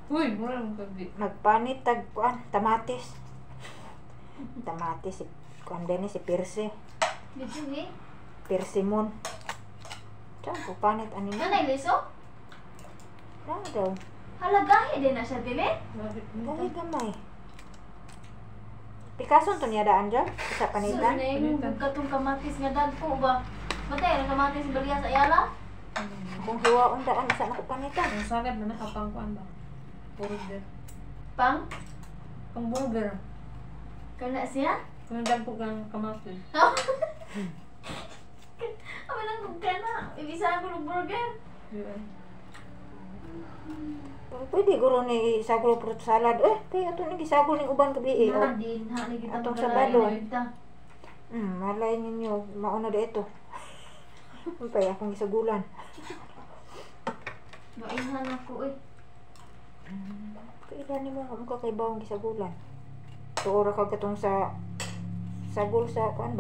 Uy, mura lang gabi. Magpanit tag kuan tamatis. Tamatis si kuan din si Perse. Dito ni. Persimmon. Diyan po panit ani na. Nanay liso? Daw. Halagahe din na siya dili. Dali gamay. Pikason to niya daan dyan? Isa panitan? So, yung katong kamatis nga dagko ba? Matay, ang kamatis baliya sa yala? Kung hiwaon daan, isa na ko panitan. Ang sagad na nakapang kuan ba? Burger. Pang? Pang burger. Kana siya? Kung dagpo kang kamatis. Awa lang kung kana. Ibisahan ko ng burger. Yeah. Pwede guro ni isagol fruit salad. Kaya ito nang isagol ni uban kabi. Din, ha, ni kita Atong magkalain Sabado. na ita. Malay ninyo, mauna da ito. Kaya akong isagulan. Mainhan ako eh. Kailan ni mo ka kay bawang gisagulan. Tuora ka katong sa sagol sa kuan.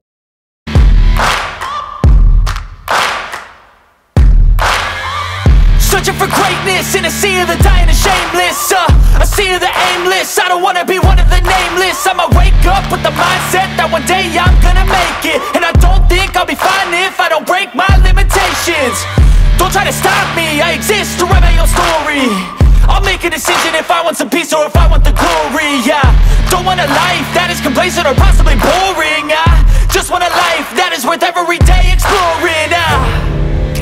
Searching for greatness in a sea of the dying and shameless, a sea of the aimless. I don't wanna be one of the nameless. I'ma wake up with the mindset that one day I'm gonna make it, and I don't think I'll be fine if I don't break my limitations. Don't try to stop me, I exist to write my own story. I'll make a decision if I want some peace or if I want the glory. Yeah, don't want a life that is complacent or possibly boring. I just want a life that is worth every day exploring.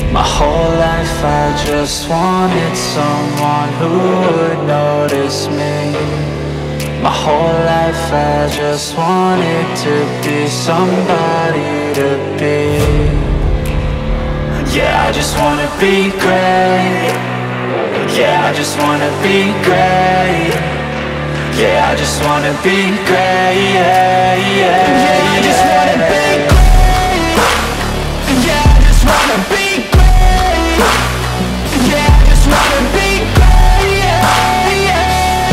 My whole life I just wanted someone who would notice me. My whole life I just wanted to be somebody to be. Yeah, I just wanna be great. Yeah, I just wanna be great. Yeah, I just wanna be great. Yeah, yeah, I just wanna be great. Yeah, I just wanna be great. Yeah, I just wanna be great. Yeah, yeah,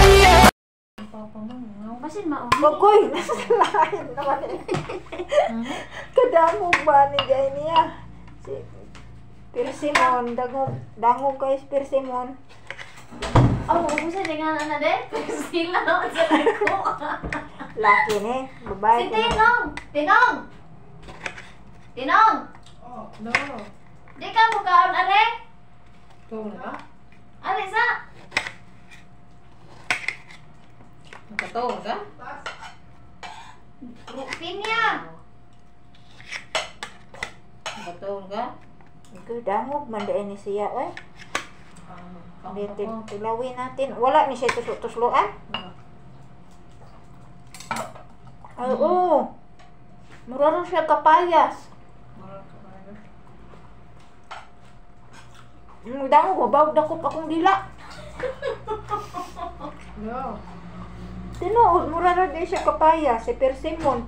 yeah. Basin mao. Bagoy! Nasa lain naman eh. Kadamog ba ni Jay niya? Si Persimmon. Dangog kayo si Persimmon. Oh, ubusan din nga na de. Sila naman sa ko. Laki ni. Babae. Si Tinong! Tinong! Tinong! Oh, no. Di ka mo kaon are? Ito na ba? Are sa? Nakatawa ka? Pinya! Nakatawa ka? Ikaw dangog man dahil ni siya. Tilawin natin. Wala ni siya tuslo-tusloan. Oo. Mura rin siya kapayas. Dangog, mabawag dakop akong dila. No. Tinuod, mura rin din siya kapayas. Si Persimmon.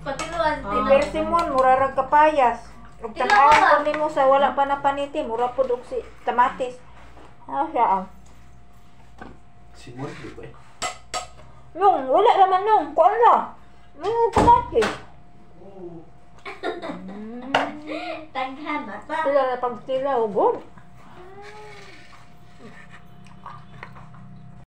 Patiluan Si Tinong. Persimmon, mura rin kapayas. Ug tanawan ko nimo sa wala pa na paniti, mura po og si tamatis. Siya Simon, di ba? Nung, wala naman nung. Kuan na. Nung tamatis. Taghan na ta. Sila na pagtila, ugod.